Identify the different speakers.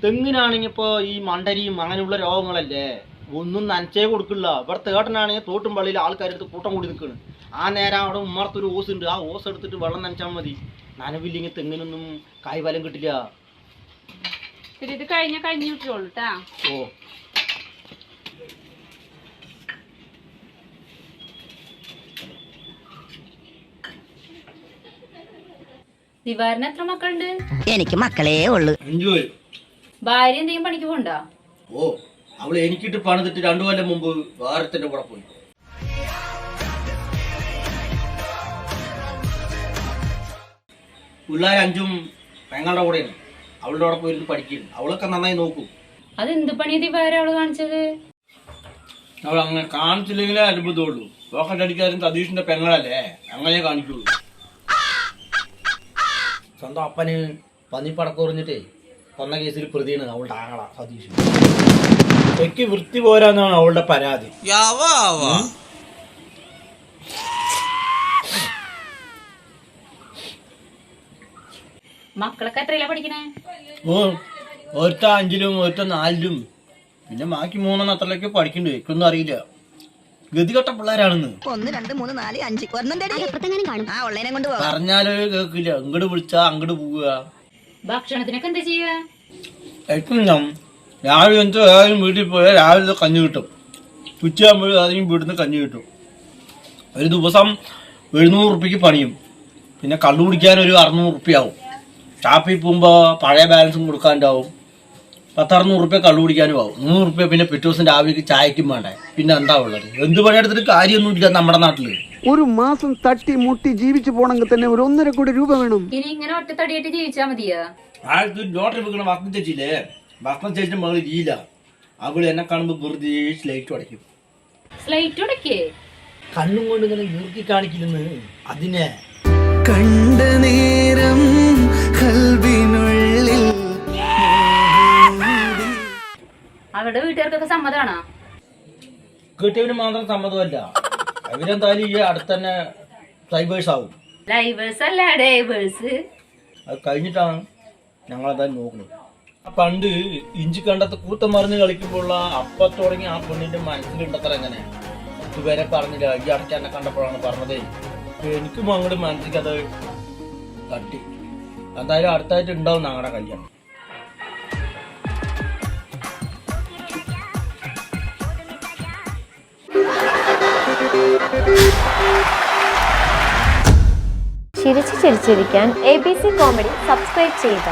Speaker 1: തെങ്ങിനാണെങ്കിൽ ഇപ്പോൾ ഈ മണ്ടരിയും അങ്ങനെയുള്ള രോഗങ്ങളല്ലേ, ഒന്നും നനച്ചേ കൊടുക്കില്ല. ഇവിടെ തേട്ടനാണെങ്കിൽ തോട്ടും പള്ളിയിൽ ആൾക്കാരെടുത്ത് കൂട്ടം കൂടി നിൽക്കുകയാണ്. ആ നേരം അവിടെ ഉമ്മർത്തൊരു ഓസ് ഉണ്ട്, ആ ഓസ് എടുത്തിട്ട് വെള്ളം നനച്ചാൽ മതി. നനവില്ലെങ്കിൽ തെങ്ങിനൊന്നും കായ്ഫലം കിട്ടില്ല.
Speaker 2: ഇത് കഴിഞ്ഞു വിട്ടോളൂ ട്ടാ.
Speaker 1: ഓ
Speaker 2: ദിവാരന് എത്ര മക്കളുണ്ട്?
Speaker 3: എനിക്ക് മക്കളേ ഉള്ളു.
Speaker 1: 5 പേര്.
Speaker 2: ഭാര്യ എന്തെങ്കിലും പണിക്ക് പോണ്ടാ?
Speaker 1: ഓ അവള് എനിക്കിട്ട് പണിതിട്ട് 2 കൊല്ലം മുമ്പ് വേറെത്തിന്റെ കൂടെ പോയി. പിള്ളേർ 5ഉം പെങ്ങളുടെ കൂടെയാണ്. അവളുടെ കൂടെ പോയിരുന്നു പഠിക്കുന്നു. അവളൊക്കെ നന്നായി നോക്കും.
Speaker 2: അതെന്ത് പണിയാ ദിവാര അവള് കാണിച്ചത്?
Speaker 1: അവൾ അങ്ങനെ കാണിച്ചില്ലെങ്കിലേ അത്ഭുതമുള്ളൂ. റോക്കറ്റ് അടിക്കാരും സതീഷിന്റെ പെങ്ങളല്ലേ, അങ്ങനെ കാണിക്കുള്ളൂ. സ്വന്തം അപ്പന് പന്നിപ്പടക്കുറിഞ്ഞിട്ടേ കൊന്ന കേസിൽ പ്രതിയാണ് അവളുടെ ആങ്ങള സതീഷ്. എനിക്ക് വൃത്തി പോരാന്നാണ് അവളുടെ പരാതി.
Speaker 2: മക്കളൊക്കെ എത്രയിലാ പഠിക്കണേ?
Speaker 1: ഓ ഒരുത്ത 5ലും ഒരുത്ത 4ലും, പിന്നെ ബാക്കി 3 അത്രയൊക്കെ പഠിക്കണ്ടേ. എനിക്കൊന്നും അറിയില്ല. ഗതികെട്ട പിള്ളേരാണെന്ന്.
Speaker 3: 1 2 3 4 5 ആ ഉള്ളേനെ കൊണ്ട് പോവാം.
Speaker 1: പറഞ്ഞാല് കേൾക്കില്ല. അങ്ങോട്ട് വിളിച്ചാ അങ്ങോട്ട് പോവുക.
Speaker 2: ഭക്ഷണത്തിനൊക്കെ എന്താ ചെയ്യാ?
Speaker 1: ഏറ്റവും രാവിലെ ഏതായാലും വീട്ടിൽ പോയാൽ രാവിലെ കഞ്ഞി കിട്ടും. ഉച്ചയാകുമ്പോഴും അതിനും വീട്ടിൽ കഞ്ഞി കിട്ടും. ഒരു ദിവസം 700 ഉറുപ്പിക്ക് പണിയും. പിന്നെ കള്ളു കുടിക്കാൻ ഒരു 600 ഉറുപ്പിയാവും. ഷാപ്പിൽ പോകുമ്പോൾ പഴയ ബാലൻസും കൊടുക്കാണ്ടാവും. 10-600 ഉറുപ്പ്യ കള്ളു കുടിക്കാനും ആവും. 100 ഉറുപ്പ്യ പിന്നെ പിറ്റേ ദിവസം രാവിലെ ചായക്കും വേണ്ടേ. പിന്നെ എന്താ ഉള്ളത്? എന്ത് പണിയെടുത്തിട്ട് കാര്യമൊന്നുമില്ല നമ്മുടെ നാട്ടില്.
Speaker 4: ഒരു മാസം തട്ടി മുട്ടി ജീവിച്ചു പോണെങ്കിൽ തന്നെ ഒരു 1.5 കോടി രൂപ വേണം.
Speaker 2: ഇനി ഇങ്ങനെ ഒറ്റത്തടിയായിട്ട് ജീവിച്ചാ മതിയാ?
Speaker 1: ലോട്ടറി വെക്കണ ഭക്ഷണം ചേച്ചില്ലേ, ഭക്ഷണം ചേച്ചിന്റെ മകൾ ഇല്ല. അവള് എന്നെ കാണുമ്പോ വെറുതെ സ്ലൈറ്റ് അടയ്ക്കും.
Speaker 2: സ്ലൈറ്റ് ഉടക്കേ?
Speaker 1: കണ്ണും കൊണ്ട് ഇങ്ങനെ ഈർക്കി കാണിക്കില്ലെന്ന്. അതിനെ
Speaker 4: കണ്ട നേരം കൽവിനുള്ളിൽ
Speaker 2: അവരുടെ വീട്ടുകാർക്കൊക്കെ സമ്മതാണോ?
Speaker 1: കെട്ടിയവന് മാത്രം സമ്മതമല്ല, അവരെന്തായാലും ഈ അടുത്തന്നെ സൈബേഴ്സ് ആവും.
Speaker 2: ലൈവേഴ്സ് അല്ല ഡൈവേഴ്സ്.
Speaker 1: അത് കഴിഞ്ഞിട്ടാണ് ഞങ്ങളെന്തായാലും നോക്കുന്നത്. പണ്ട് ഇഞ്ചി കണ്ടത്ത് കൂത്തം മറിഞ്ഞ് കളിക്കുമ്പോൾ അപ്പൊ തുടങ്ങി ആ പെണ്ണിന്റെ മനസ്സിലുണ്ടത്ര എങ്ങനെ ഇതുവരെ പറഞ്ഞില്ല. ഈ അടയ്ക്ക് എന്നെ കണ്ടപ്പോഴാണ് പറഞ്ഞതേ. എനിക്കും അങ്ങോട്ട് മനസ്സിലേക്ക് അത് തട്ടി. എന്തായാലും അടുത്തായിട്ട് ഉണ്ടാവും ഞങ്ങളുടെ കല്യാണം.
Speaker 5: ചിരിച്ചു ചിരിച്ചിരിക്കാൻ ABC കോമഡി സബ്സ്ക്രൈബ് ചെയ്യുക.